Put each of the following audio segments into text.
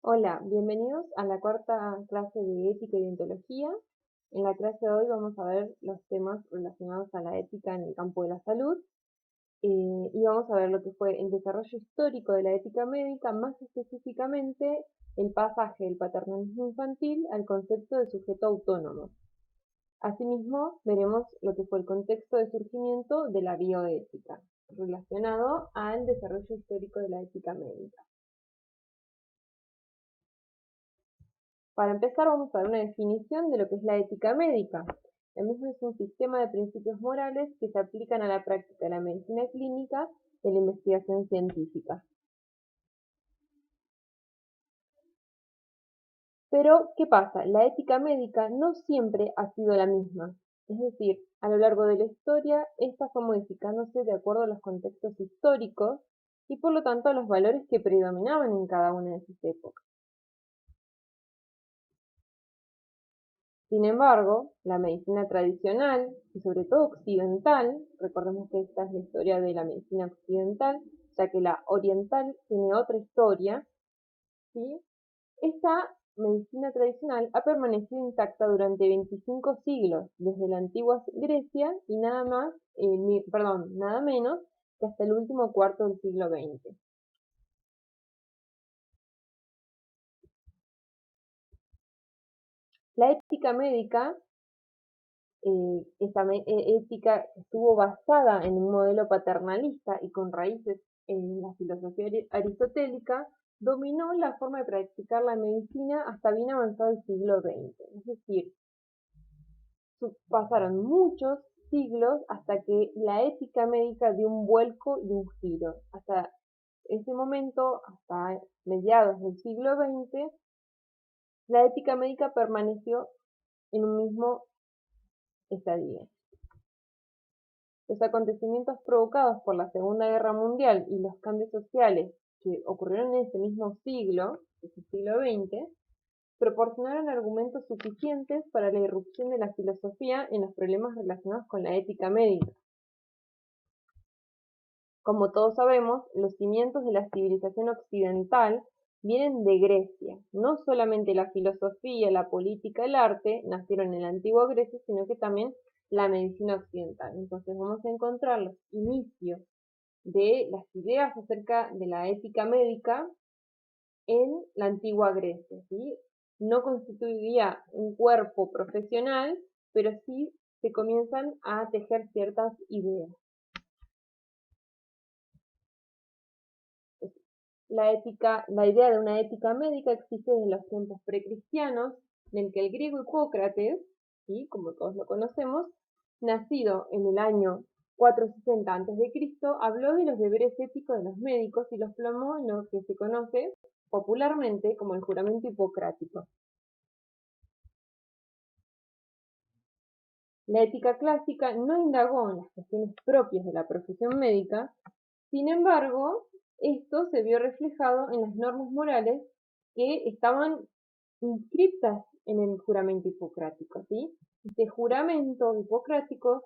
Hola, bienvenidos a la cuarta clase de Ética y Deontología. En la clase de hoy vamos a ver los temas relacionados a la ética en el campo de la salud y vamos a ver lo que fue el desarrollo histórico de la ética médica, más específicamente el pasaje del paternalismo infantil al concepto de sujeto autónomo. Asimismo, veremos lo que fue el contexto de surgimiento de la bioética, relacionado al desarrollo histórico de la ética médica. Para empezar, vamos a dar una definición de lo que es la ética médica. La misma es un sistema de principios morales que se aplican a la práctica de la medicina clínica y a la investigación científica. Pero, ¿qué pasa? La ética médica no siempre ha sido la misma. Es decir, a lo largo de la historia, esta fue modificándose de acuerdo a los contextos históricos y por lo tanto a los valores que predominaban en cada una de sus épocas. Sin embargo, la medicina tradicional, y sobre todo occidental, recordemos que esta es la historia de la medicina occidental, ya que la oriental tiene otra historia, ¿sí? Esta medicina tradicional ha permanecido intacta durante 25 siglos, desde la antigua Grecia y nada menos que hasta el último cuarto del siglo XX. La ética médica esta ética estuvo basada en un modelo paternalista y con raíces en la filosofía aristotélica, dominó la forma de practicar la medicina hasta bien avanzado el siglo XX. Es decir, pasaron muchos siglos hasta que la ética médica dio un vuelco y un giro. Hasta ese momento, hasta mediados del siglo XX, la ética médica permaneció en un mismo estadio. Los acontecimientos provocados por la Segunda Guerra Mundial y los cambios sociales que ocurrieron en ese mismo siglo, ese siglo XX, proporcionaron argumentos suficientes para la irrupción de la filosofía en los problemas relacionados con la ética médica. Como todos sabemos, los cimientos de la civilización occidental vienen de Grecia. No solamente la filosofía, la política, el arte nacieron en la antigua Grecia, sino que también la medicina occidental. Entonces vamos a encontrar los inicios de las ideas acerca de la ética médica en la antigua Grecia, ¿sí? No constituiría un cuerpo profesional, pero sí se comienzan a tejer ciertas ideas. La idea de una ética médica existe desde los tiempos precristianos, en el que el griego Hipócrates, ¿sí? Como todos lo conocemos, nacido en el año 460 a.C., habló de los deberes éticos de los médicos y los plasmó en lo que se conoce popularmente como el juramento hipocrático. La ética clásica no indagó en las cuestiones propias de la profesión médica, sin embargo, esto se vio reflejado en las normas morales que estaban inscritas en el juramento hipocrático, ¿sí? Este juramento hipocrático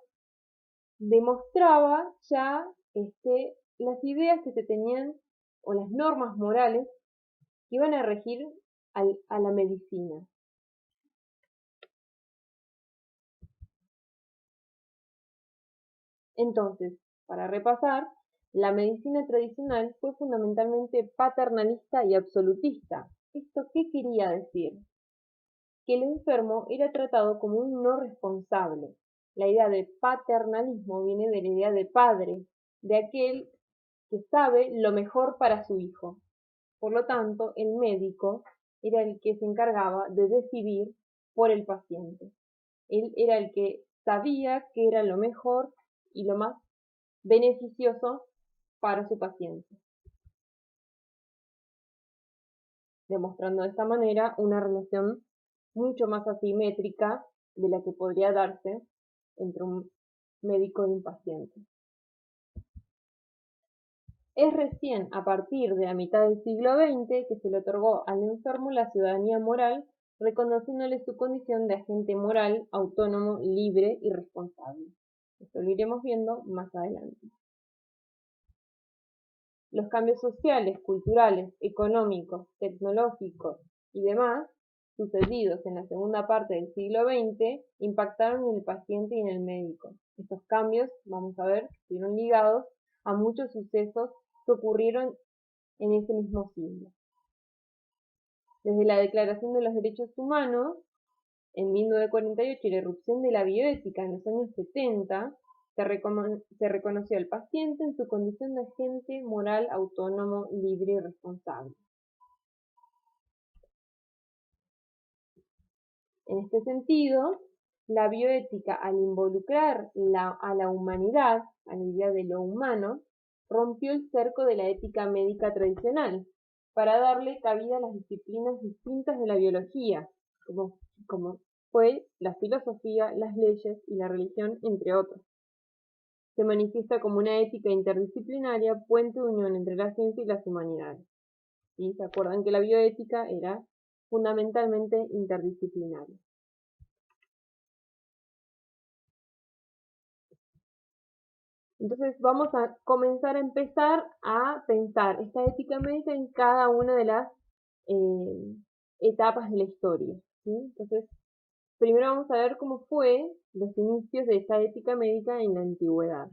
demostraba ya las ideas que se tenían o las normas morales que iban a regir a la medicina. Entonces, para repasar, la medicina tradicional fue fundamentalmente paternalista y absolutista. ¿Esto qué quería decir? Que el enfermo era tratado como un no responsable. La idea de paternalismo viene de la idea de padre, de aquel que sabe lo mejor para su hijo. Por lo tanto, el médico era el que se encargaba de decidir por el paciente. Él era el que sabía qué era lo mejor y lo más beneficioso para su paciente, demostrando de esta manera una relación mucho más asimétrica de la que podría darse entre un médico y un paciente. Es recién a partir de la mitad del siglo XX que se le otorgó al enfermo la ciudadanía moral, reconociéndole su condición de agente moral, autónomo, libre y responsable. Esto lo iremos viendo más adelante. Los cambios sociales, culturales, económicos, tecnológicos y demás sucedidos en la segunda parte del siglo XX impactaron en el paciente y en el médico. Estos cambios, vamos a ver, estuvieron ligados a muchos sucesos que ocurrieron en ese mismo siglo. Desde la Declaración de los Derechos Humanos, en 1948, y la irrupción de la bioética en los años 70, se reconoció al paciente en su condición de agente moral autónomo, libre y responsable. En este sentido, la bioética, al involucrar a la humanidad, a la idea de lo humano, rompió el cerco de la ética médica tradicional para darle cabida a las disciplinas distintas de la biología, como fue la filosofía, las leyes y la religión, entre otros. Se manifiesta como una ética interdisciplinaria, puente de unión entre la ciencia y las humanidades. ¿Sí? ¿Se acuerdan que la bioética era fundamentalmente interdisciplinaria? Entonces vamos a empezar a pensar esta ética médica en cada una de las etapas de la historia. ¿Sí? Entonces, primero vamos a ver cómo fue los inicios de esta ética médica en la antigüedad.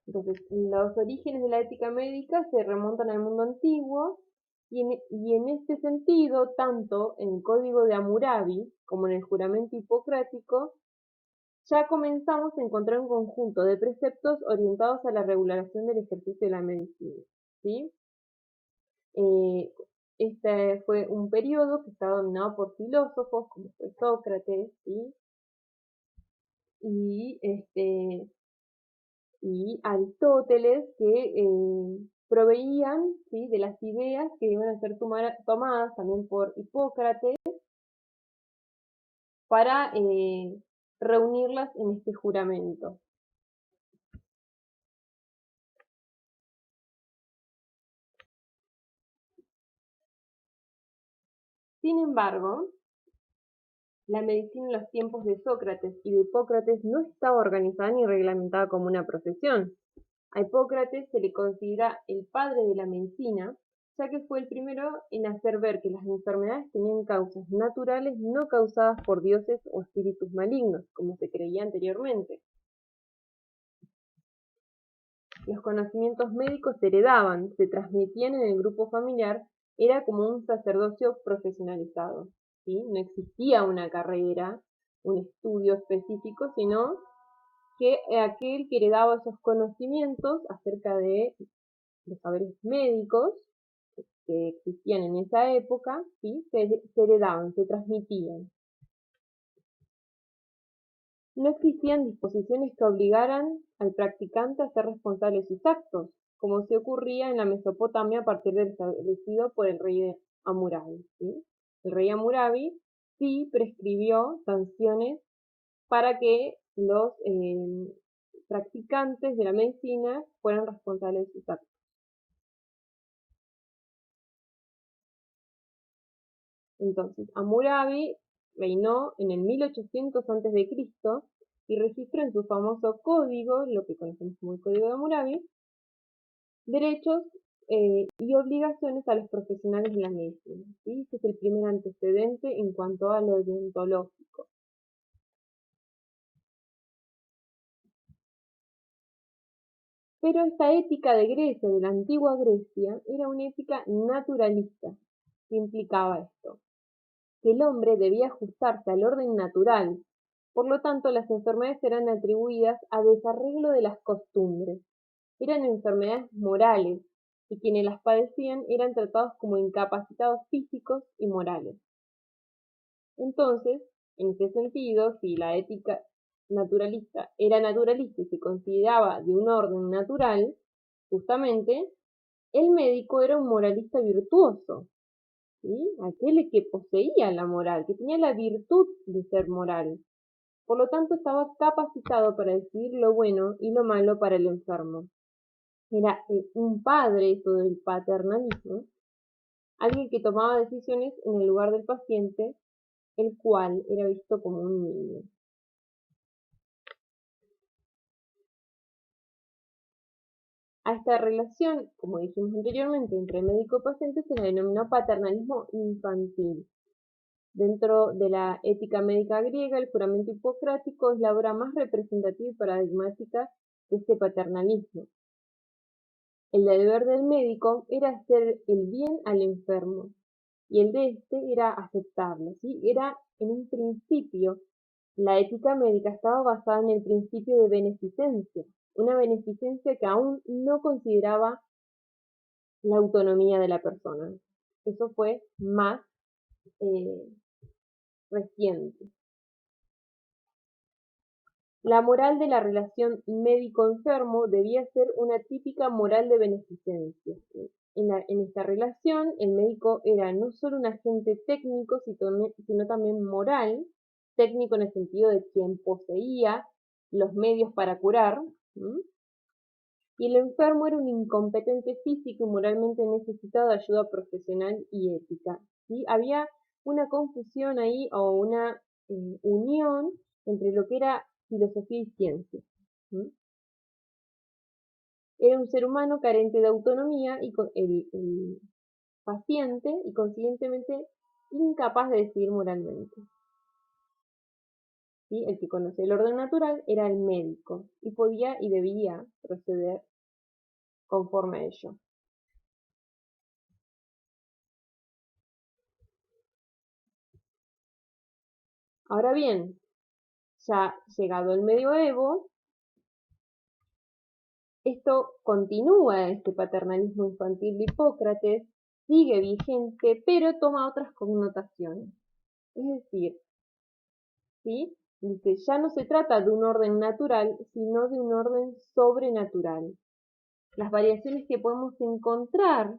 Entonces, los orígenes de la ética médica se remontan al mundo antiguo y en este sentido, tanto en el Código de Hammurabi como en el juramento hipocrático, ya comenzamos a encontrar un conjunto de preceptos orientados a la regulación del ejercicio de la medicina. ¿Sí? Este fue un periodo que estaba dominado por filósofos como fue Sócrates, ¿sí? y Aristóteles, que proveían, ¿sí?, de las ideas que iban a ser tomadas también por Hipócrates para reunirlas en este juramento. Sin embargo, la medicina en los tiempos de Sócrates y de Hipócrates no estaba organizada ni reglamentada como una profesión. A Hipócrates se le considera el padre de la medicina, ya que fue el primero en hacer ver que las enfermedades tenían causas naturales no causadas por dioses o espíritus malignos, como se creía anteriormente. Los conocimientos médicos se heredaban, se transmitían en el grupo familiar, era como un sacerdocio profesionalizado, ¿sí? No existía una carrera, un estudio específico, sino que aquel que heredaba esos conocimientos acerca de los saberes médicos que existían en esa época, ¿sí?, se heredaban, se transmitían. No existían disposiciones que obligaran al practicante a ser responsable de sus actos, como se ocurría en la Mesopotamia a partir del establecido por el rey de Hammurabi. ¿Sí? El rey Hammurabi sí prescribió sanciones para que los practicantes de la medicina fueran responsables de sus actos. Entonces, Hammurabi reinó en el 1800 a.C. y registró en su famoso código, lo que conocemos como el Código de Hammurabi, derechos y obligaciones a los profesionales de la medicina. ¿Sí? Este es el primer antecedente en cuanto a lo deontológico. Pero esta ética de Grecia, de la antigua Grecia, era una ética naturalista. ¿Qué implicaba esto? Que el hombre debía ajustarse al orden natural. Por lo tanto, las enfermedades eran atribuidas a desarreglo de las costumbres. Eran enfermedades morales, y quienes las padecían eran tratados como incapacitados físicos y morales. Entonces, en este sentido, si la ética naturalista era naturalista y se consideraba de un orden natural, justamente, el médico era un moralista virtuoso, ¿sí? Aquel que poseía la moral, que tenía la virtud de ser moral. Por lo tanto, estaba capacitado para decidir lo bueno y lo malo para el enfermo. Era un padre, eso del paternalismo, alguien que tomaba decisiones en el lugar del paciente, el cual era visto como un niño. A esta relación, como dijimos anteriormente, entre médico y paciente se le denominó paternalismo infantil. Dentro de la ética médica griega, el juramento hipocrático es la obra más representativa y paradigmática de este paternalismo. El deber del médico era hacer el bien al enfermo y el de este era aceptarlo, ¿sí? Era en un principio, la ética médica estaba basada en el principio de beneficencia, una beneficencia que aún no consideraba la autonomía de la persona. Eso fue más eh, reciente. La moral de la relación médico-enfermo debía ser una típica moral de beneficencia. En esta relación, el médico era no solo un agente técnico, sino también moral, técnico en el sentido de quien poseía los medios para curar, y el enfermo era un incompetente físico y moralmente necesitado de ayuda profesional y ética. ¿Sí? Había una confusión ahí o una unión entre lo que era filosofía y ciencia. Era un ser humano carente de autonomía y el paciente y consiguientemente incapaz de decidir moralmente. ¿Sí? El que conocía el orden natural era el médico y podía y debía proceder conforme a ello. Ahora bien, ya llegado el medioevo, esto continúa, este paternalismo infantil de Hipócrates, sigue vigente, pero toma otras connotaciones. Es decir, ¿sí? Dice, ya no se trata de un orden natural, sino de un orden sobrenatural. Las variaciones que podemos encontrar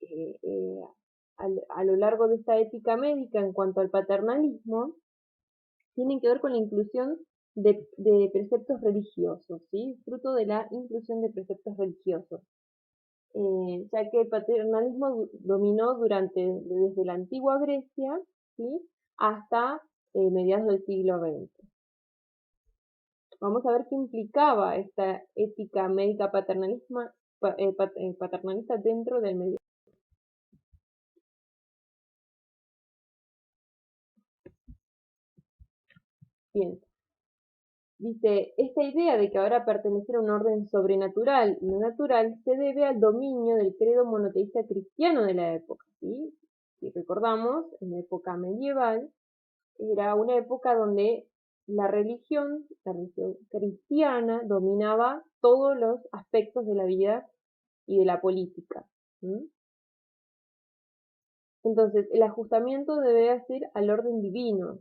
eh, eh, a lo largo de esta ética médica en cuanto al paternalismo tienen que ver con la inclusión de preceptos religiosos, ¿sí? Fruto de la inclusión de preceptos religiosos. Ya que el paternalismo dominó desde la antigua Grecia, ¿sí? Hasta mediados del siglo XX. Vamos a ver qué implicaba esta ética médica paternalista dentro del medio. Bien, dice, esta idea de que ahora pertenecer a un orden sobrenatural y no natural se debe al dominio del credo monoteísta cristiano de la época, ¿sí? Si recordamos, en la época medieval, era una época donde la religión cristiana dominaba todos los aspectos de la vida y de la política. Entonces, el ajustamiento debe ser al orden divino.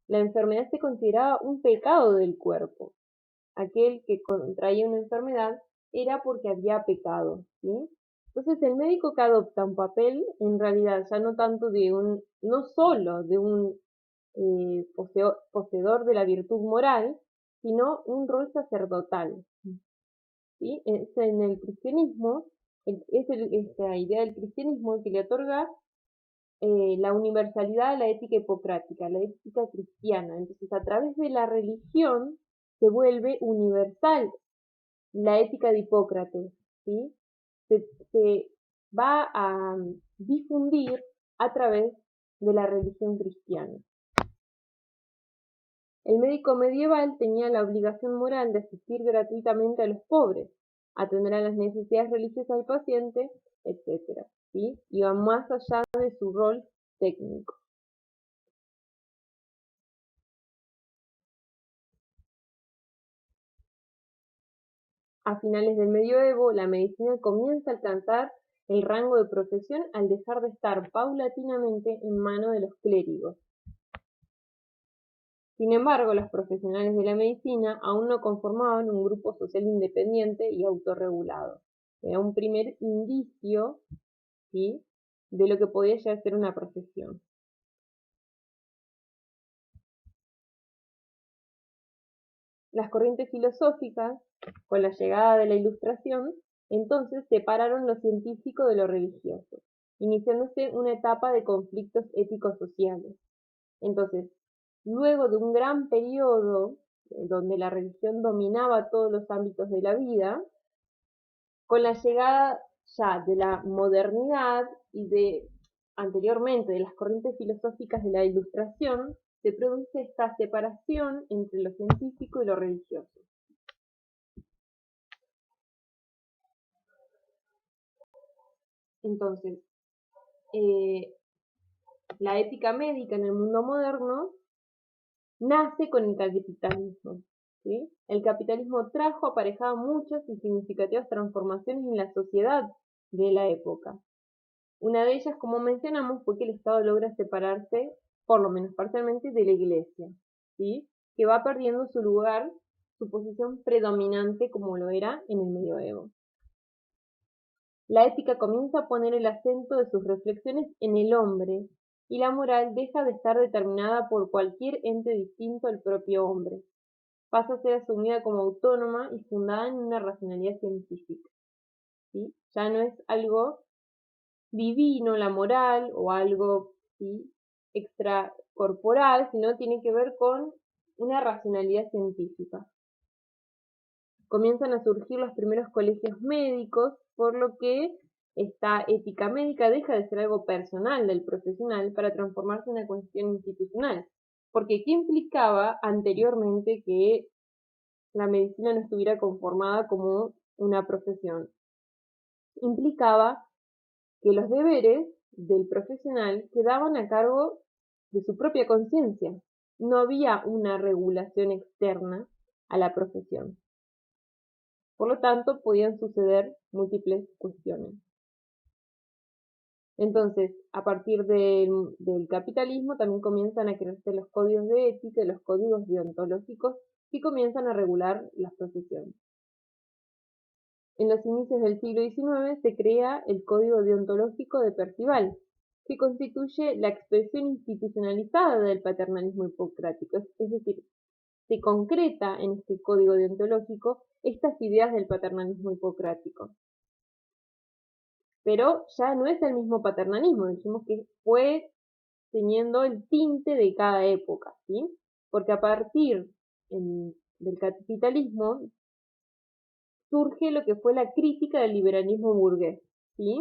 La enfermedad se consideraba un pecado del cuerpo. Aquel que contraía una enfermedad era porque había pecado, ¿sí? Entonces el médico que adopta un papel, en realidad ya no tanto no solo de un poseedor de la virtud moral, sino un rol sacerdotal, ¿sí? En el cristianismo, esta idea del cristianismo que le otorga la universalidad a la ética hipocrática, la ética cristiana. Entonces, a través de la religión se vuelve universal la ética de Hipócrates, ¿sí? Se va a difundir a través de la religión cristiana. El médico medieval tenía la obligación moral de asistir gratuitamente a los pobres, atender a las necesidades religiosas del paciente, etc. ¿Sí? Iba más allá de su rol técnico. A finales del medioevo, la medicina comienza a alcanzar el rango de profesión al dejar de estar paulatinamente en manos de los clérigos. Sin embargo, los profesionales de la medicina aún no conformaban un grupo social independiente y autorregulado. Era un primer indicio, ¿sí?, de lo que podía llegar a ser una profesión. Las corrientes filosóficas, con la llegada de la Ilustración, entonces separaron lo científico de lo religioso, iniciándose una etapa de conflictos éticos sociales. Entonces, luego de un gran periodo donde la religión dominaba todos los ámbitos de la vida, Con la llegada ya de la modernidad y anteriormente de las corrientes filosóficas de la Ilustración, se produce esta separación entre lo científico y lo religioso. Entonces, la ética médica en el mundo moderno nace con el capitalismo. ¿Sí? El capitalismo trajo aparejado muchas y significativas transformaciones en la sociedad de la época. Una de ellas, como mencionamos, fue que el Estado logra separarse, por lo menos parcialmente, de la Iglesia, ¿sí? Que va perdiendo su lugar, su posición predominante como lo era en el medioevo. La ética comienza a poner el acento de sus reflexiones en el hombre, y la moral deja de estar determinada por cualquier ente distinto al propio hombre. Pasa a ser asumida como autónoma y fundada en una racionalidad científica, ¿sí? Ya no es algo divino, la moral, o algo, ¿sí?, extracorporal, sino tiene que ver con una racionalidad científica. Comienzan a surgir los primeros colegios médicos, por lo que esta ética médica deja de ser algo personal del profesional para transformarse en una cuestión institucional. Porque ¿qué implicaba anteriormente que la medicina no estuviera conformada como una profesión? Implicaba que los deberes del profesional quedaban a cargo de su propia conciencia. No había una regulación externa a la profesión. Por lo tanto, podían suceder múltiples cuestiones. Entonces, a partir del capitalismo también comienzan a crearse los códigos de ética y los códigos deontológicos que comienzan a regular las profesiones. En los inicios del siglo XIX se crea el Código Deontológico de Percival, que constituye la expresión institucionalizada del paternalismo hipocrático, es decir, se concreta en este código deontológico estas ideas del paternalismo hipocrático. Pero ya no es el mismo paternalismo, dijimos que fue teniendo el tinte de cada época, ¿sí? Porque a partir del capitalismo surge lo que fue la crítica del liberalismo burgués, ¿sí?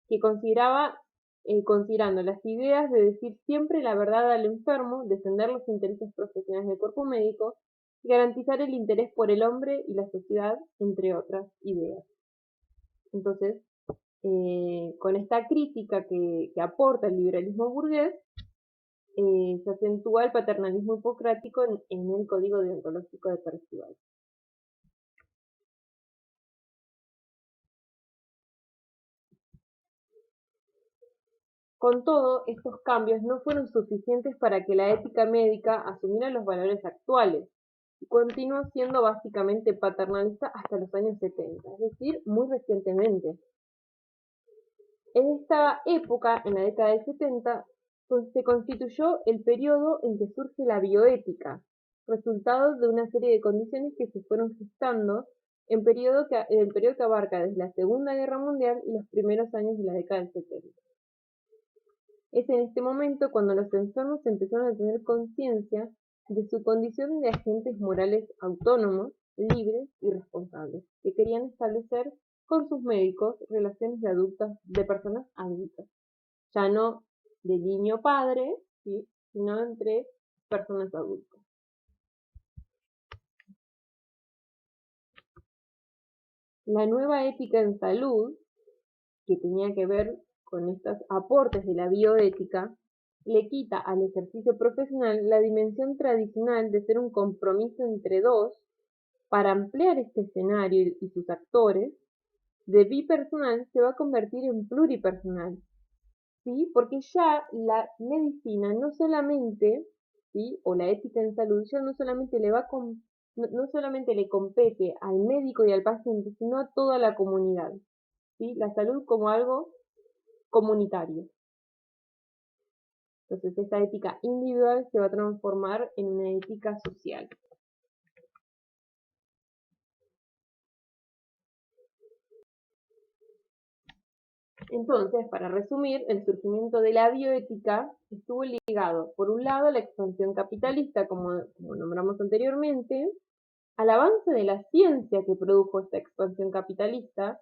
Que considerando las ideas de decir siempre la verdad al enfermo, defender los intereses profesionales del cuerpo médico, y garantizar el interés por el hombre y la sociedad, entre otras ideas. Entonces, con esta crítica que aporta el liberalismo burgués, se acentúa el paternalismo hipocrático en el Código Deontológico de Percival. Con todo, estos cambios no fueron suficientes para que la ética médica asumiera los valores actuales y continuó siendo básicamente paternalista hasta los años 70, es decir, muy recientemente. En esta época, en la década del 70, se constituyó el periodo en que surge la bioética, resultado de una serie de condiciones que se fueron gestando en el periodo que abarca desde la Segunda Guerra Mundial y los primeros años de la década del 70. Es en este momento cuando los enfermos empezaron a tener conciencia de su condición de agentes morales autónomos, libres y responsables, que querían establecer con sus médicos relaciones de personas adultas, ya no de niño padre, ¿sí?, sino entre personas adultas. La nueva ética en salud, que tenía que ver con estos aportes de la bioética, le quita al ejercicio profesional la dimensión tradicional de ser un compromiso entre dos para ampliar este escenario y sus actores. De bipersonal se va a convertir en pluripersonal, ¿sí? Porque ya la medicina no solamente, ¿sí?, o la ética en salud ya no solamente no solamente le compete al médico y al paciente, sino a toda la comunidad, ¿sí? La salud como algo comunitario. Entonces esta ética individual se va a transformar en una ética social. Entonces, para resumir, el surgimiento de la bioética estuvo ligado, por un lado, a la expansión capitalista, como nombramos anteriormente, al avance de la ciencia que produjo esta expansión capitalista,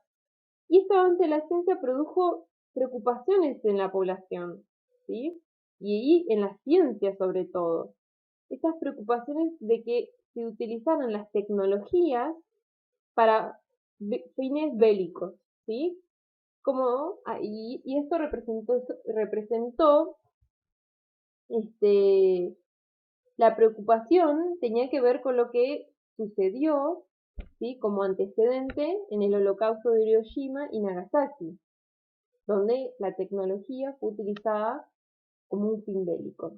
y este avance de la ciencia produjo preocupaciones en la población, ¿sí? Y en la ciencia sobre todo. Estas preocupaciones de que se utilizaran las tecnologías para fines bélicos, ¿sí? Y esto representó la preocupación tenía que ver con lo que sucedió, ¿sí? Como antecedente en el Holocausto de Hiroshima y Nagasaki, donde la tecnología fue utilizada como un fin bélico.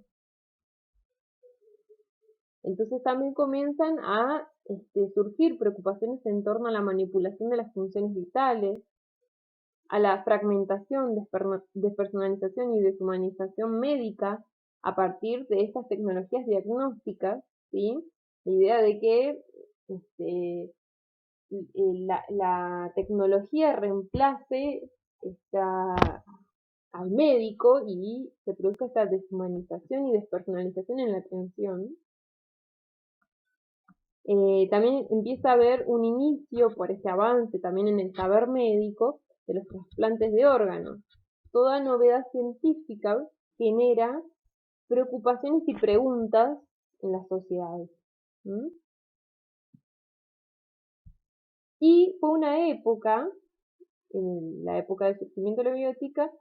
Entonces también comienzan a surgir preocupaciones en torno a la manipulación de las funciones vitales, a la fragmentación, despersonalización y deshumanización médica a partir de estas tecnologías diagnósticas, ¿sí? La idea de que la tecnología reemplace al médico y se produzca esta deshumanización y despersonalización en la atención. También empieza a haber un inicio por este avance también en el saber médico de los trasplantes de órganos. Toda novedad científica genera preocupaciones y preguntas en las sociedades. Y fue una época, en la época del surgimiento de la bioética,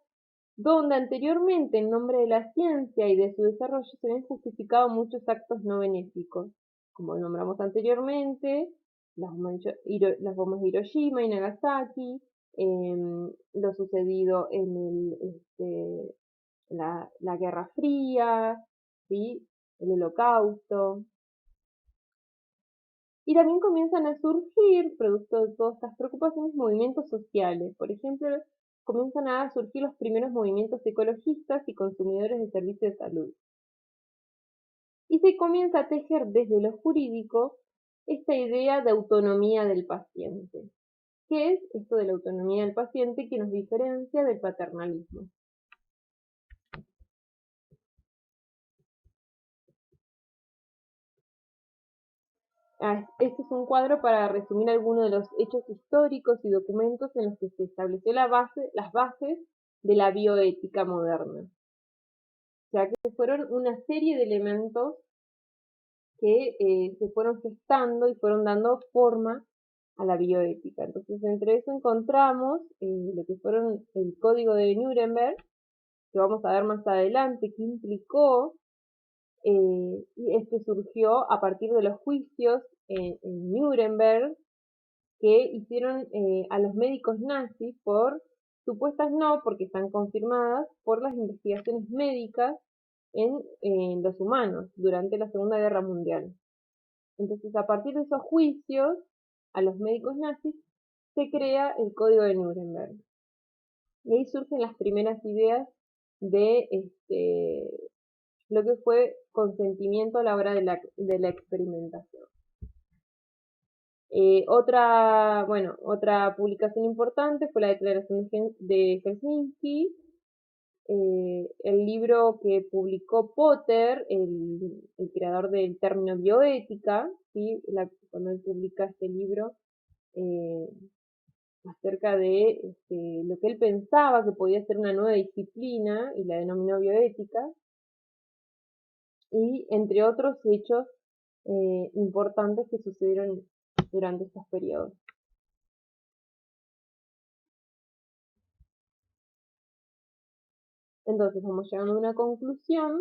donde anteriormente en nombre de la ciencia y de su desarrollo se habían justificado muchos actos no benéficos, como nombramos anteriormente, las bombas de Hiroshima y Nagasaki, lo sucedido en la Guerra Fría, ¿sí? El Holocausto. Y también comienzan a surgir, producto de todas estas preocupaciones, movimientos sociales. Por ejemplo, comienzan a surgir los primeros movimientos ecologistas y consumidores de servicios de salud. Y se comienza a tejer desde lo jurídico esta idea de autonomía del paciente. ¿Qué es esto de la autonomía del paciente que nos diferencia del paternalismo? Este es un cuadro para resumir algunos de los hechos históricos y documentos en los que se estableció las bases de la bioética moderna. O sea que fueron una serie de elementos que se fueron gestando y fueron dando forma a la bioética. Entonces, entre eso encontramos lo que fueron el Código de Nuremberg, que vamos a ver más adelante, que implicó, y este surgió a partir de los juicios en Nuremberg, que hicieron a los médicos nazis por supuestas no, porque están confirmadas por las investigaciones médicas en los humanos durante la Segunda Guerra Mundial. Entonces, a partir de esos juicios a los médicos nazis, se crea el Código de Nuremberg. Y ahí surgen las primeras ideas de lo que fue consentimiento a la hora de la experimentación. Otra publicación importante fue la Declaración de Helsinki, el libro que publicó Potter, el creador del término bioética, ¿sí? Cuando él publica este libro acerca de lo que él pensaba que podía ser una nueva disciplina y la denominó bioética, y entre otros hechos importantes que sucedieron durante estos periodos. Entonces vamos llegando a una conclusión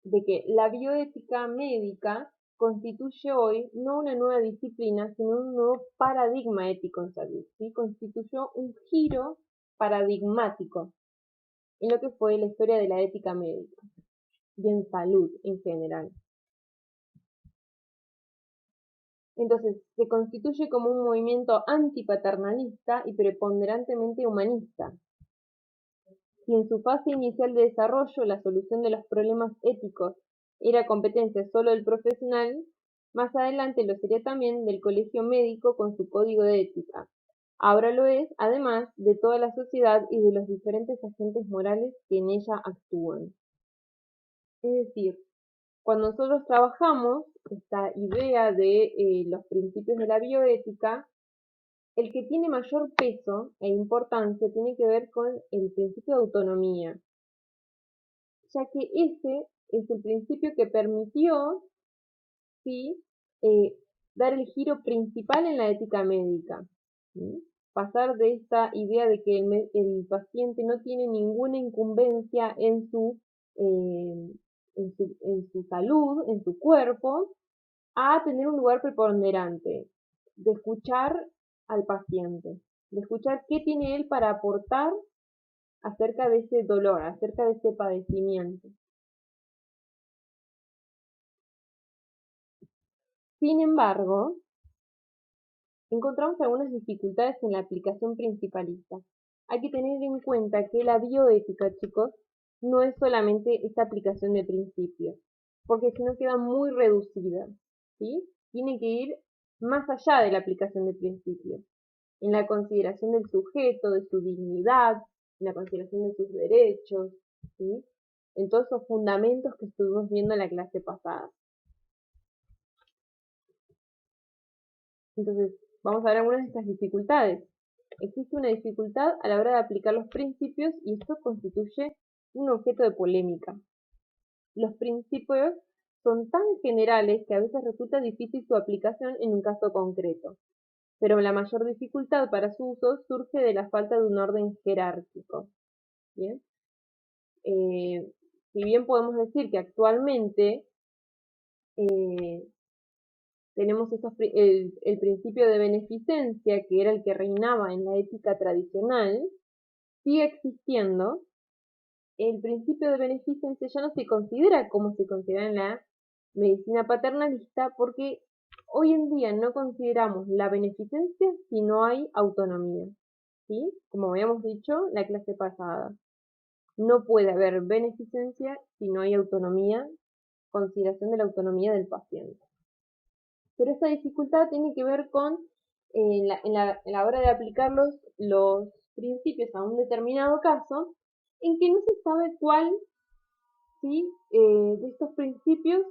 de que la bioética médica constituye hoy no una nueva disciplina, sino un nuevo paradigma ético en salud, ¿sí? Constituyó un giro paradigmático en lo que fue la historia de la ética médica y en salud en general. Entonces, se constituye como un movimiento antipaternalista y preponderantemente humanista. Si en su fase inicial de desarrollo la solución de los problemas éticos era competencia solo del profesional, más adelante lo sería también del colegio médico con su código de ética. Ahora lo es, además, de toda la sociedad y de los diferentes agentes morales que en ella actúan. Es decir, Cuando nosotros trabajamos esta idea de los principios de la bioética, el que tiene mayor peso e importancia tiene que ver con el principio de autonomía, ya que ese es el principio que permitió, ¿sí?, eh, dar el giro principal en la ética médica. ¿Sí? Pasar de esta idea de que el paciente no tiene ninguna incumbencia eh, en su salud, en su cuerpo, a tener un lugar preponderante, de escuchar al paciente, de escuchar qué tiene él para aportar acerca de ese dolor, acerca de ese padecimiento. Sin embargo, encontramos algunas dificultades en la aplicación principalista. Hay que tener en cuenta que la bioética, chicos, no es solamente esta aplicación de principios, porque si no queda muy reducida, ¿sí? Tiene que ir más allá de la aplicación de principios, en la consideración del sujeto, de su dignidad, en la consideración de sus derechos, ¿sí? En todos esos fundamentos que estuvimos viendo en la clase pasada. Entonces, vamos a ver algunas de estas dificultades. Existe una dificultad a la hora de aplicar los principios y esto constituye un objeto de polémica. Los principios son tan generales que a veces resulta difícil su aplicación en un caso concreto, pero la mayor dificultad para su uso surge de la falta de un orden jerárquico. ¿Bien? Si bien podemos decir que actualmente eh, tenemos el principio de beneficencia, que era el que reinaba en la ética tradicional, sigue existiendo. El principio de beneficencia ya no se considera como se considera en la medicina paternalista, porque hoy en día no consideramos la beneficencia si no hay autonomía, ¿sí? Como habíamos dicho en la clase pasada. No puede haber beneficencia si no hay autonomía, consideración de la autonomía del paciente. Pero esta dificultad tiene que ver con en la hora de aplicar los principios a un determinado caso, en que no se sabe cuál, ¿sí?, de estos principios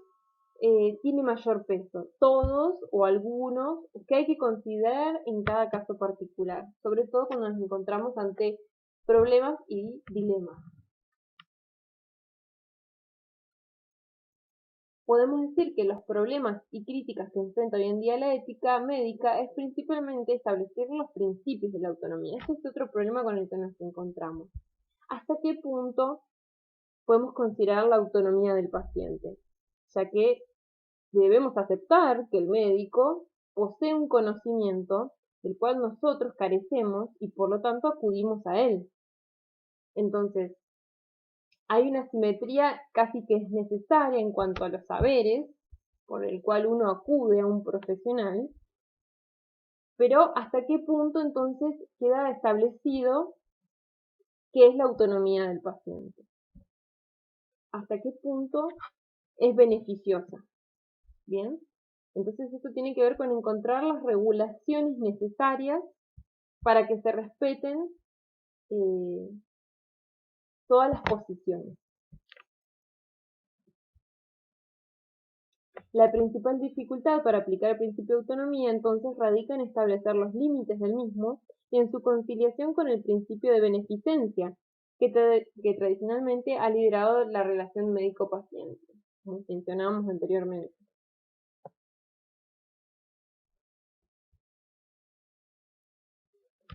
tiene mayor peso, todos o algunos, que hay que considerar en cada caso particular, sobre todo cuando nos encontramos ante problemas y dilemas. Podemos decir que los problemas y críticas que enfrenta hoy en día la ética médica es principalmente establecer los principios de la autonomía. Este es otro problema con el que nos encontramos. ¿Hasta qué punto podemos considerar la autonomía del paciente? Ya que debemos aceptar que el médico posee un conocimiento del cual nosotros carecemos y por lo tanto acudimos a él. Entonces, hay una simetría casi que es necesaria en cuanto a los saberes, por el cual uno acude a un profesional, pero hasta qué punto entonces queda establecido qué es la autonomía del paciente. Hasta qué punto es beneficiosa. Bien, entonces esto tiene que ver con encontrar las regulaciones necesarias para que se respeten todas las posiciones. La principal dificultad para aplicar el principio de autonomía entonces radica en establecer los límites del mismo y en su conciliación con el principio de beneficencia, que tradicionalmente ha liderado la relación médico-paciente, como mencionábamos anteriormente.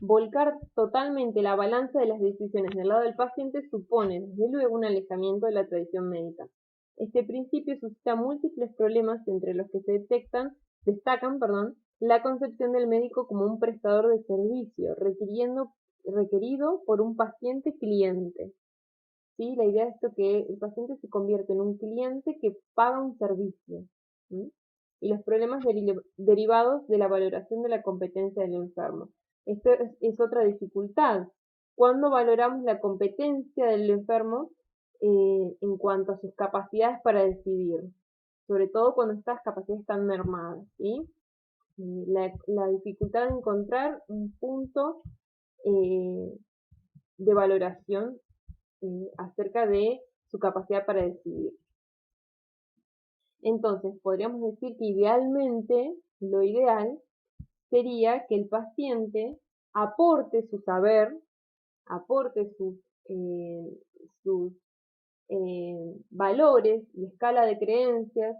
Volcar totalmente la balanza de las decisiones del lado del paciente supone, desde luego, un alejamiento de la tradición médica. Este principio suscita múltiples problemas entre los que se destacan, la concepción del médico como un prestador de servicio, requerido por un paciente cliente. ¿Sí? La idea es que el paciente se convierte en un cliente que paga un servicio. ¿Sí? Y los problemas derivados de la valoración de la competencia del enfermo. Esto es otra dificultad. Cuando valoramos la competencia del enfermo en cuanto a sus capacidades para decidir, sobre todo cuando estas capacidades están mermadas, ¿sí? La dificultad de encontrar un punto de valoración acerca de su capacidad para decidir. Entonces, podríamos decir que idealmente, lo ideal sería que el paciente aporte su saber, aporte sus valores y escala de creencias,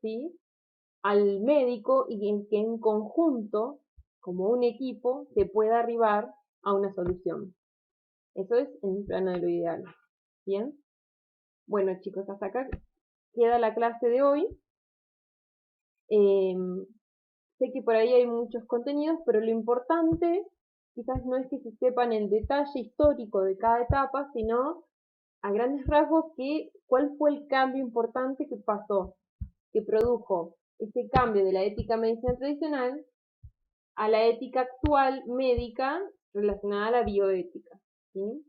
¿sí? Al médico y que en conjunto, como un equipo, se pueda arribar a una solución. Eso es en el plano de lo ideal. ¿Bien? Bueno, chicos, hasta acá queda la clase de hoy. Eh, Sé que por ahí hay muchos contenidos, pero lo importante quizás no es que se sepan el detalle histórico de cada etapa, sino a grandes rasgos cuál fue el cambio importante que pasó, que produjo ese cambio de la ética medicina tradicional a la ética actual médica relacionada a la bioética. ¿Sí?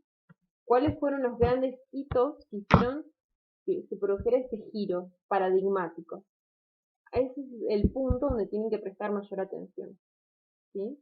¿Cuáles fueron los grandes hitos que hicieron que se produjera ese giro paradigmático? Ese es el punto donde tienen que prestar mayor atención. ¿Sí?